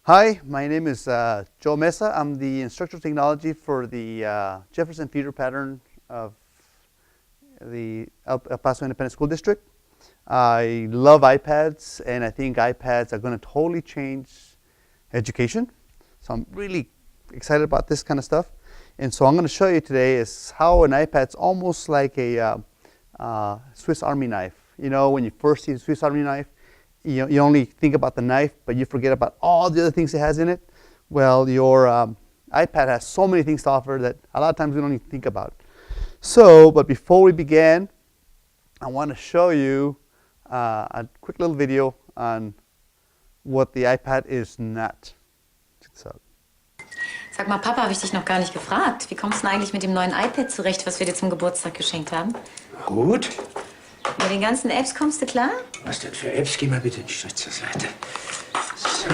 Hi, my name is Joe Meza. I'm the instructor of technology for the Jefferson feeder pattern of the El Paso Independent School District. I love iPads, and I think iPads are going to totally change education. So I'm really excited about this kind of stuff. And so I'm going to show you today is how an iPad's almost like a Swiss Army knife. You know, when you first see the Swiss Army knife, you only think about the knife, but you forget about all the other things it has in it. Well, your iPad has so many things to offer that a lot of times we don't even think about. So, but before we begin, I want to show you a quick little video on what the iPad is not. So. Sag mal, Papa, habe ich dich noch gar nicht gefragt. Wie kommst du denn eigentlich mit dem neuen iPad zurecht, was wir dir zum Geburtstag geschenkt haben? Gut. Mit den ganzen Apps kommst du klar? Was denn für Apps? Geh mal bitte einen Schritt zur Seite. So.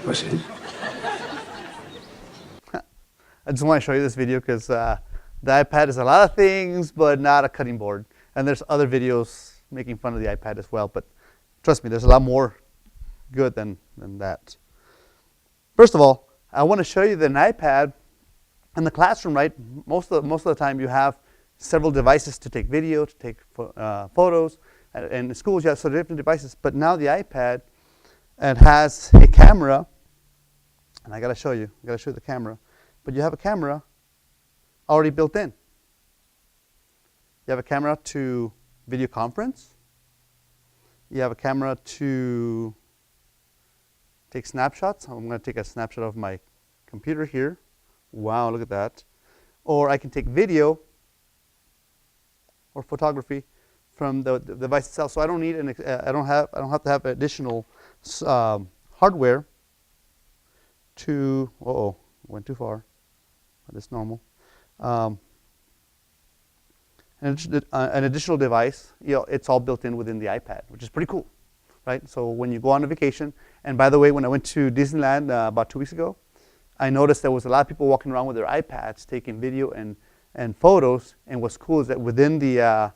Was ist? I just want to show you this video because the iPad is a lot of things, but not a cutting board. And there's other videos making fun of the iPad as well, but trust me, there's a lot more good than that. First of all, I want to show you that an iPad in the classroom, right? Most of the time you have several devices to take video, to take photos. And in schools you have sort of different devices, but now the iPad, it has a camera, and I got to show you the camera, but you have a camera already built in. You have a camera to video conference. You have a camera to take snapshots. I'm going to take a snapshot of my computer here. Wow, look at that. Or I can take video or photography from the device itself. So I don't need I don't have to have additional hardware to. Went too far. But it's normal. An additional device, it's all built in within the iPad, which is pretty cool, right? So when you go on a vacation, and by the way, when I went to Disneyland about 2 weeks ago, I noticed there was a lot of people walking around with their iPads taking video and photos. And what's cool is that within the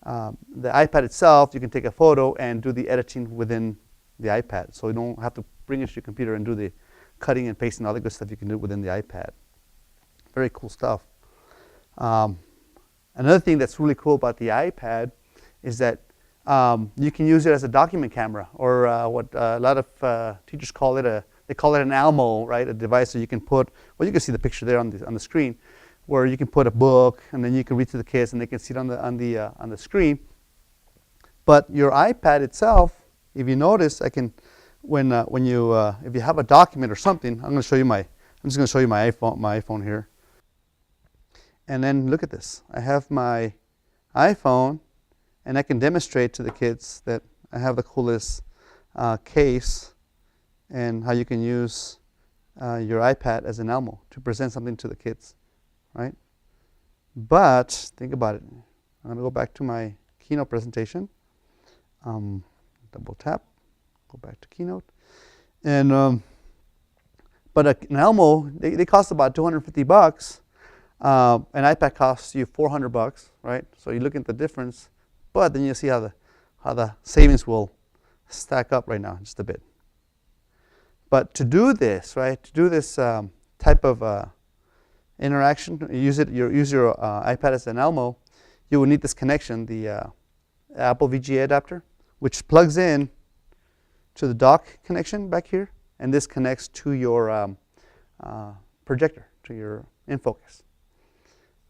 iPad itself, you can take a photo and do the editing within the iPad. So you don't have to bring it to your computer and do the cutting and pasting, all the good stuff you can do within the iPad. Very cool stuff. Another thing that's really cool about the iPad is that you can use it as a document camera, or what a lot of teachers call it they call it an Almo, right? A device that you can put. Well, you can see the picture there on the screen, where you can put a book and then you can read to the kids and they can see it on the screen. But your iPad itself, if you notice, I can when you if you have a document or something, I'm just going to show you my iPhone here. And then look at this. I have my iPhone, and I can demonstrate to the kids that I have the coolest case and how you can use your iPad as an Elmo to present something to the kids, right? But think about it. I'm going to go back to my Keynote presentation. Double tap, go back to Keynote. And but an Elmo, they cost about $250. An iPad costs you $400, right? So you look at the difference, but then you see how the savings will stack up right now, just a bit. But to do this, right? To do this type of interaction, use your iPad as an Elmo. You will need this connection, the Apple VGA adapter, which plugs in to the dock connection back here, and this connects to your projector, to your InFocus.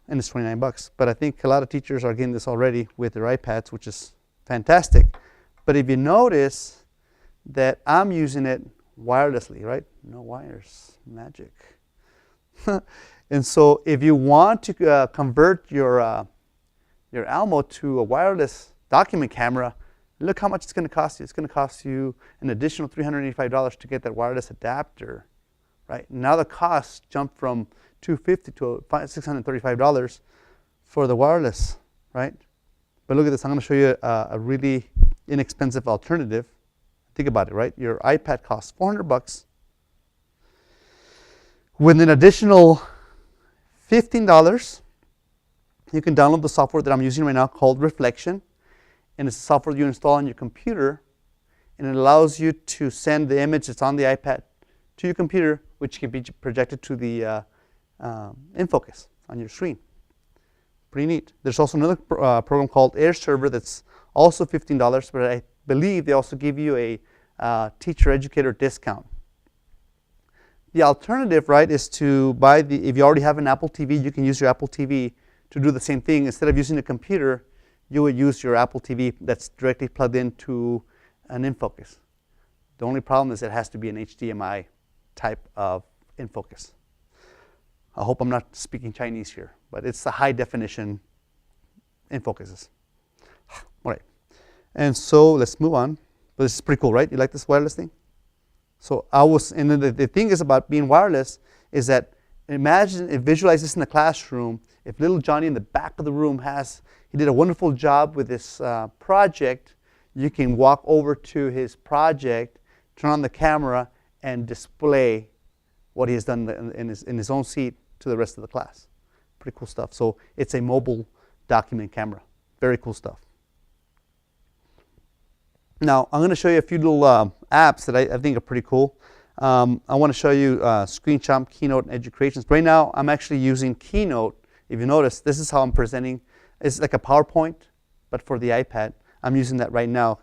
And it's $29. But I think a lot of teachers are getting this already with their iPads, which is fantastic. But if you notice that I'm using it wirelessly, right? No wires, magic. And so if you want to convert your Almo to a wireless document camera, look how much it's going to cost you. It's going to cost you an additional $385 to get that wireless adapter, right? Now the cost jumped from $250 to $635 for the wireless, right? But look at this. I'm going to show you a really inexpensive alternative. Think about it, right? Your iPad costs $400. With an additional $15, you can download the software that I'm using right now called Reflection. And it's a software you install on your computer. And it allows you to send the image that's on the iPad to your computer, which can be projected to the InFocus on your screen. Pretty neat. There's also another program called Air Server that's also $15, but I believe they also give you a teacher-educator discount. The alternative, right, is to buy if you already have an Apple TV, you can use your Apple TV to do the same thing. Instead of using a computer, you would use your Apple TV that's directly plugged into an InFocus. The only problem is it has to be an HDMI type of InFocus. I hope I'm not speaking Chinese here, but it's the high definition InFocuses. All right, and so let's move on. But this is pretty cool, right? You like this wireless thing? So and then the thing is about being wireless is that visualize this in the classroom. If little Johnny in the back of the room he did a wonderful job with this project, you can walk over to his project, turn on the camera, and display what he has done in his own seat to the rest of the class. Pretty cool stuff. So it's a mobile document camera. Very cool stuff. Now, I'm going to show you a few little apps that I think are pretty cool. I want to show you Screenshot, Keynote, and Education. Right now, I'm actually using Keynote. If you notice, this is how I'm presenting. It's like a PowerPoint, but for the iPad. I'm using that right now.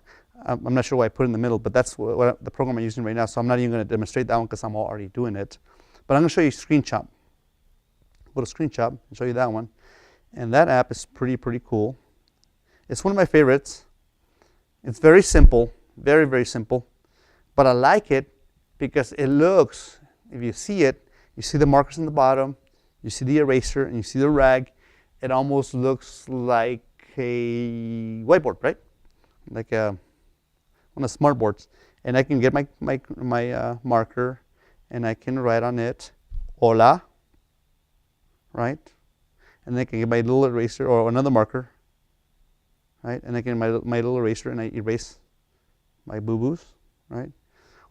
I'm not sure why I put it in the middle, but that's the program I'm using right now. So I'm not even going to demonstrate that one because I'm already doing it. But I'm going to show you Screenshot. Go to Screenshot and show you that one. And that app is pretty cool. It's one of my favorites. It's very simple, very, very simple. But I like it because it looks, if you see it, you see the markers in the bottom, you see the eraser, and you see the rag. It almost looks like a whiteboard, right? Like one of the smart boards. And I can get my marker, and I can write on it, hola, right? And then I can get my little eraser or another marker, right? And I can get my little eraser and I erase my boo-boos, right?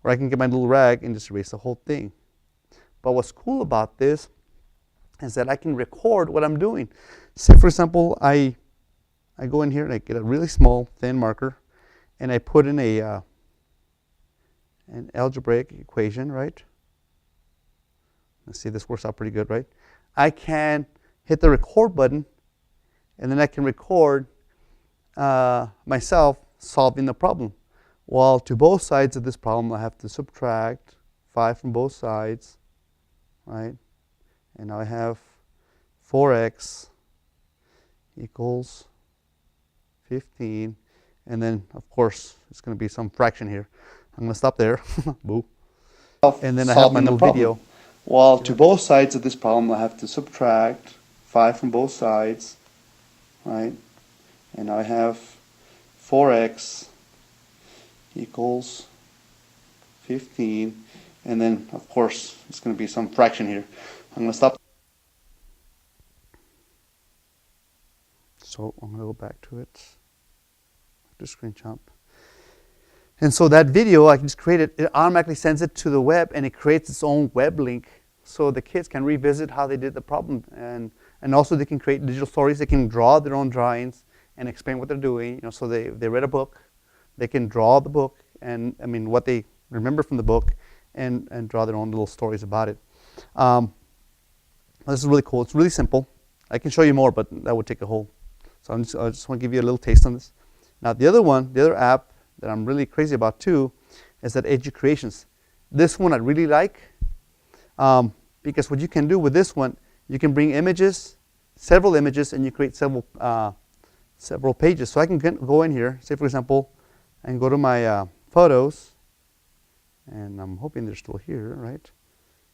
Or I can get my little rag and just erase the whole thing. But what's cool about this is that I can record what I'm doing. Say, for example, I go in here and I get a really small, thin marker, and I put in an algebraic equation, right? Let's see, this works out pretty good, right? I can hit the record button, and then I can record myself solving the problem. Well, to both sides of this problem, I have to subtract 5 from both sides, right? And now I have 4x equals 15. And then, of course, it's going to be some fraction here. I'm going to stop there. Boo. And then I have my little video. Well, to both sides of this problem, I have to subtract 5 from both sides, right? And now I have 4x equals 15. And then, of course, it's going to be some fraction here. I'm going to stop. So I'm going to go back to it, to Screenshot. And so that video I just created, it automatically sends it to the web, and it creates its own web link so the kids can revisit how they did the problem. And also they can create digital stories. They can draw their own drawings and explain what they're doing. You know, so they read a book, they can draw the book, and I mean what they remember from the book, and draw their own little stories about it. This is really cool. It's really simple. I can show you more, but that would take a whole. So I just want to give you a little taste on this. Now the other app that I'm really crazy about too is that Educreations. This one I really like because what you can do with this one, you can bring images, several images, and you create several pages. So I can go in here, say for example, and go to my photos, and I'm hoping they're still here, right?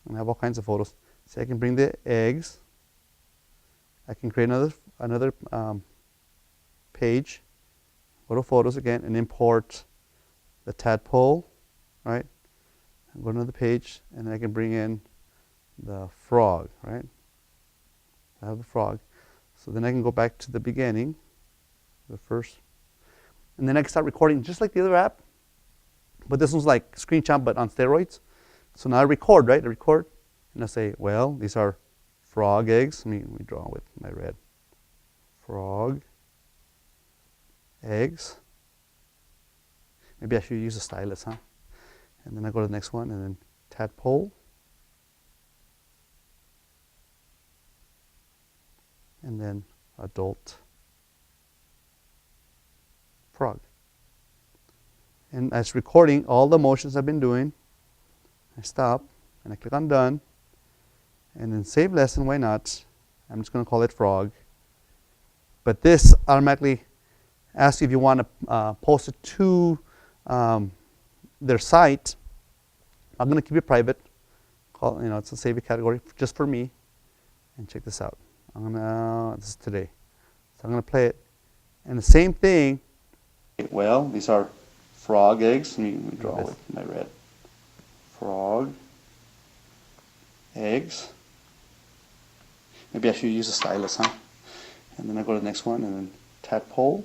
And I have all kinds of photos. So I can bring the eggs. I can create another page. Go to photos again and import the tadpole, right? And go to another page, and then I can bring in the frog, right? I have the frog. So then I can go back to the beginning, the first, and then I can start recording just like the other app. But this one's like screenshot, but on steroids. So now I record, right? I record, and I say, well, these are frog eggs. Let me draw with my red. Frog eggs. Maybe I should use a stylus, huh? And then I go to the next one, and then tadpole. And then adult frog. And as recording all the motions I've been doing, I stop and I click on done, and then save lesson. Why not? I'm just going to call it frog. But this automatically asks you if you want to post it to their site. I'm going to keep it private. It's a save it category just for me. And check this out. This is today. So I'm going to play it. And the same thing. Well, these are frog eggs. Let me draw with my red. Frog eggs. Maybe I should use a stylus, huh? And then I go to the next one, and then tadpole.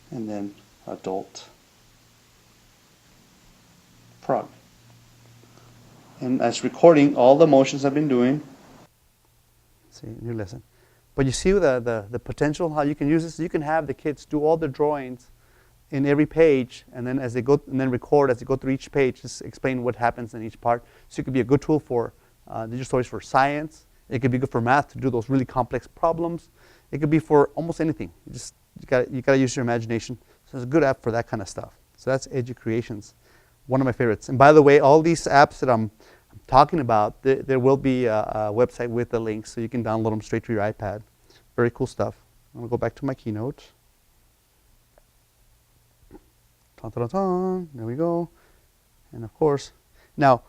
And then adult frog. And as recording all the motions I've been doing. See, new lesson. But you see the potential, how you can use this? You can have the kids do all the drawings in every page, and then as they go, and then record as they go through each page, just explain what happens in each part. So it could be a good tool for digital stories for science. It could be good for math to do those really complex problems. It could be for almost anything. You gotta use your imagination. So it's a good app for that kind of stuff. So that's EduCreations, one of my favorites. And by the way, all these apps that I'm talking about, there will be a website with the links, so you can download them straight to your iPad. Very cool stuff. I'm gonna go back to my Keynote. There we go. And of course, now,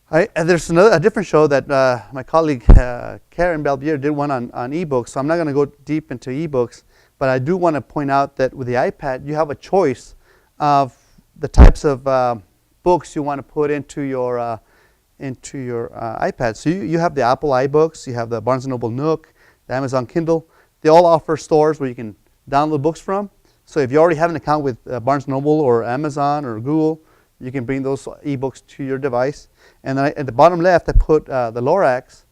there's a different show that my colleague Karen Belbier did one on eBooks. So I'm not going to go deep into eBooks, but I do want to point out that with the iPad, you have a choice of the types of books you want to put into your iPad. So you have the Apple iBooks, you have the Barnes & Noble Nook, the Amazon Kindle. They all offer stores where you can download books from. So if you already have an account with Barnes & Noble or Amazon or Google, you can bring those ebooks to your device. And then at the bottom left, I put the Lorax.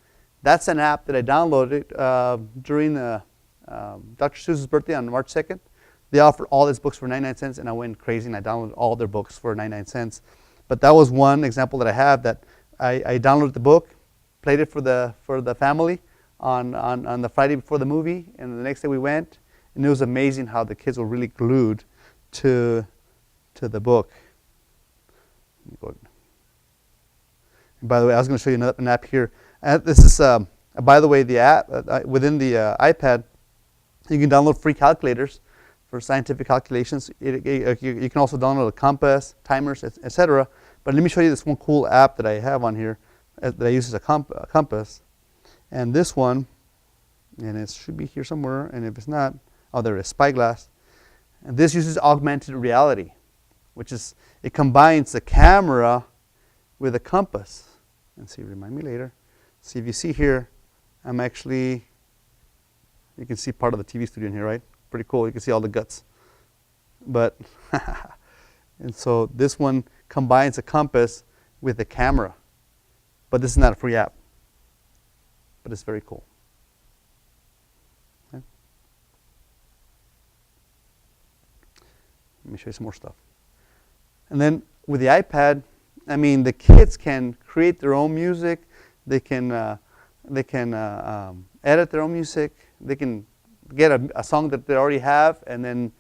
That's an app that I downloaded during Dr. Seuss's birthday on March 2nd. They offered all these books for 99 cents, and I went crazy, and I downloaded all their books for 99 cents. But that was one example that I have, that I downloaded the book, played it for the family on the Friday before the movie, and the next day we went. And it was amazing how the kids were really glued to the book. And by the way, I was going to show you an app here. This is, by the way, the app within the iPad. You can download free calculators for scientific calculations. You can also download a compass, timers, etc. But let me show you this one cool app that I have on here that I use as a compass. And this one, and it should be here somewhere. And if it's not, oh, there it is, Spyglass. And this uses augmented reality, which is, it combines the camera with a compass. And see, remind me later. See, if you see here, I'm actually, you can see part of the TV studio in here, right? Pretty cool. You can see all the guts. But, and so this one combines a compass with a camera. But this is not a free app. But it's very cool. Okay. Let me show you some more stuff. And then with the iPad, I mean, the kids can create their own music. They can edit their own music. They can get a song that they already have and then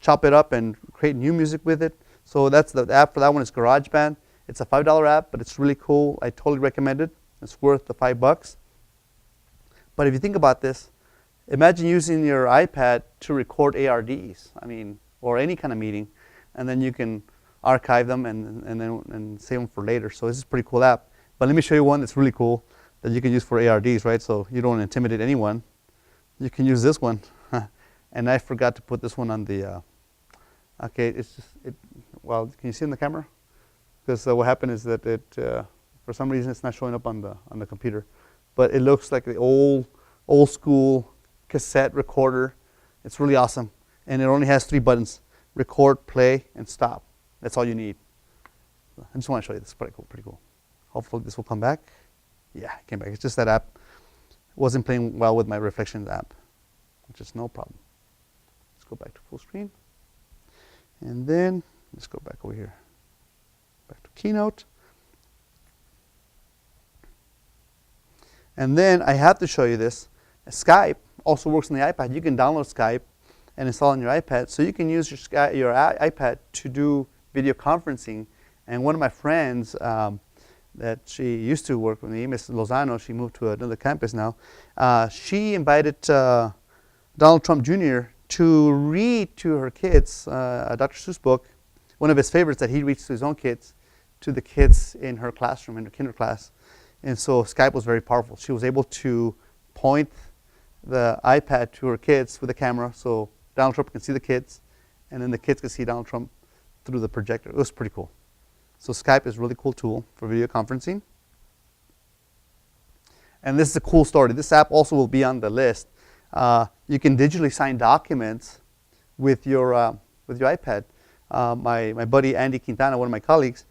chop it up and create new music with it. So that's the app for that one is GarageBand. It's a $5 app, but it's really cool. I totally recommend it. It's worth the $5. But if you think about this, imagine using your iPad to record ARDs. I mean, or any kind of meeting, and then you can archive them and save them for later. So this is a pretty cool app. But let me show you one that's really cool that you can use for ARDs, right? So you don't intimidate anyone. You can use this one. And I forgot to put this one on the, okay, it's just, well, can you see in the camera? Because what happened is that for some reason it's not showing up on the computer. But it looks like the old school cassette recorder. It's really awesome. And it only has 3 buttons: record, play, and stop. That's all you need. I just want to show you this. Pretty cool, pretty cool. Hopefully this will come back. Yeah, it came back. It's just that app wasn't playing well with my Reflections app, which is no problem. Let's go back to full screen. And then let's go back over here. Back to Keynote. And then I have to show you this. Skype also works on the iPad. You can download Skype and install on your iPad. So you can use your iPad to do video conferencing. And one of my friends that she used to work with me, Ms. Lozano, she moved to another campus now. She invited Donald Trump Jr. to read to her kids a Dr. Seuss book, one of his favorites that he reads to his own kids, to the kids in her classroom, in her kinder class. And so Skype was very powerful. She was able to point the iPad to her kids with a camera so Donald Trump can see the kids, and then the kids can see Donald Trump through the projector. It was pretty cool. So Skype is a really cool tool for video conferencing. And this is a cool story. This app also will be on the list. You can digitally sign documents with your iPad. My buddy Andy Quintana, one of my colleagues,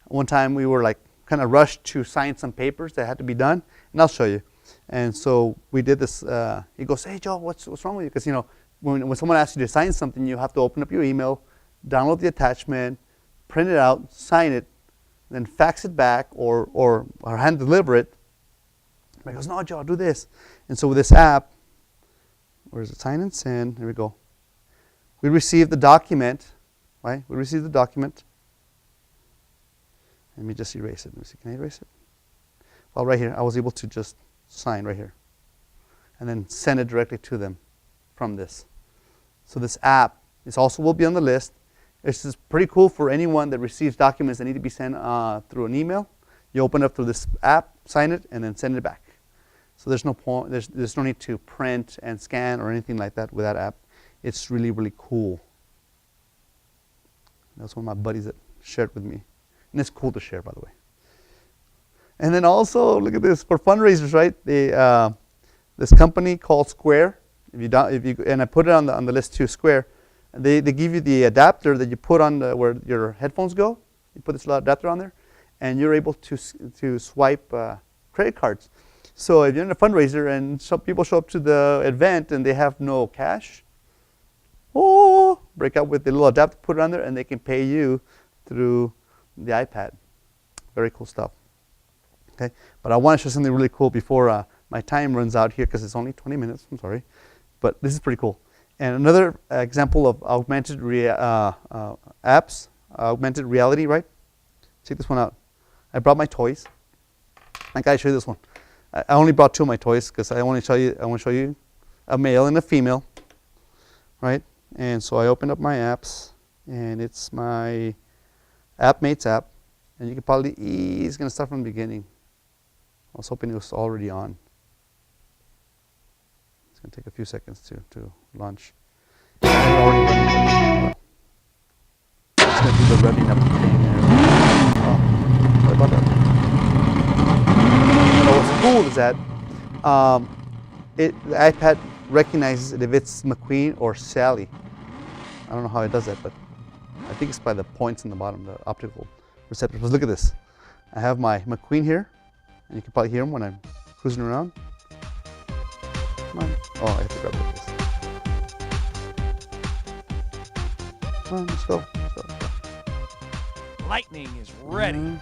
one time we were like kind of rushed to sign some papers that had to be done, and I'll show you. And so we did this. He goes, "Hey Joe, what's wrong with you?" Because when someone asks you to sign something, you have to open up your email, download the attachment, print it out, sign it, then fax it back or hand deliver it. And he goes, "No, Joe, do this." And so with this app, where is it? Sign and send. Here we go. We receive the document, right? We receive the document. Let me just erase it. Let me see. Can I erase it? Well, right here, I was able to just sign right here, and then send it directly to them from this. So this app is also will be on the list. This is pretty cool for anyone that receives documents that need to be sent through an email. You open it up through this app, sign it, and then send it back. So there's no point. There's no need to print and scan or anything like that with that app. It's really, really cool. That's one of my buddies that shared with me, and it's cool to share, by the way. And then also, look at this, for fundraisers, right? This company called Square. And I put it on the list too. Square. They give you the adapter that you put on where your headphones go. You put this little adapter on there, and you're able to swipe credit cards. So if you're in a fundraiser and some people show up to the event and they have no cash, break out with the little adapter, put it on there, and they can pay you through the iPad. Very cool stuff. Okay, but I want to show something really cool before my time runs out here because it's only 20 minutes. I'm sorry, but this is pretty cool. And another example of augmented apps, augmented reality, right? Check this one out. I brought my toys. I gotta show you this one. I only brought 2 of my toys because I want to show you a male and a female, right? And so I opened up my apps, and it's my AppMates app, and you can probably it's gonna start from the beginning. I was hoping it was already on. It's going to take a few seconds to launch. It's going to do the revving up thing there. Sorry about that. So what's cool is that the iPad recognizes it if it's McQueen or Sally. I don't know how it does that, but I think it's by the points in the bottom, the optical receptors. But look at this. I have my McQueen here. And you can probably hear them when I'm cruising around. Come on. Oh, I have to grab this. Come on, let's go. Lightning is ready.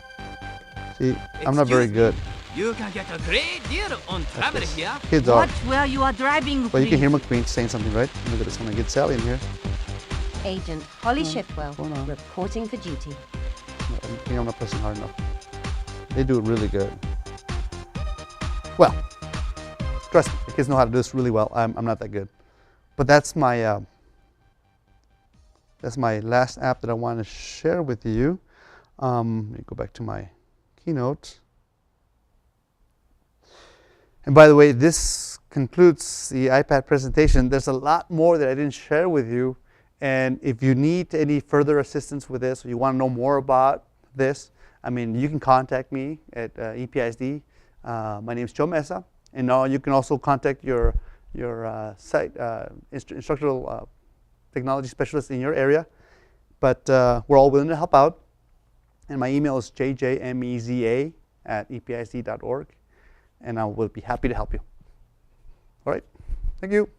See, I'm not very good. You can get a great deal on travel here. Kids are. Watch where you are driving, But you can please. hear McQueen saying something, right? Look at this when I get Sally in here. Agent Holly Shipwell, going on? reporting for duty. I think I'm not pressing hard enough. They do it really good. Well, trust me, the kids know how to do this really well. I'm not that good. But that's my last app that I want to share with you. Let me go back to my Keynote. And by the way, this concludes the iPad presentation. There's a lot more that I didn't share with you. And if you need any further assistance with this, or you want to know more about this, I mean, you can contact me at EPISD. My name is Joe Meza. And you can also contact your instructional technology specialist in your area. But we're all willing to help out. And my email is jjmeza@episd.org. And I will be happy to help you. All right. Thank you.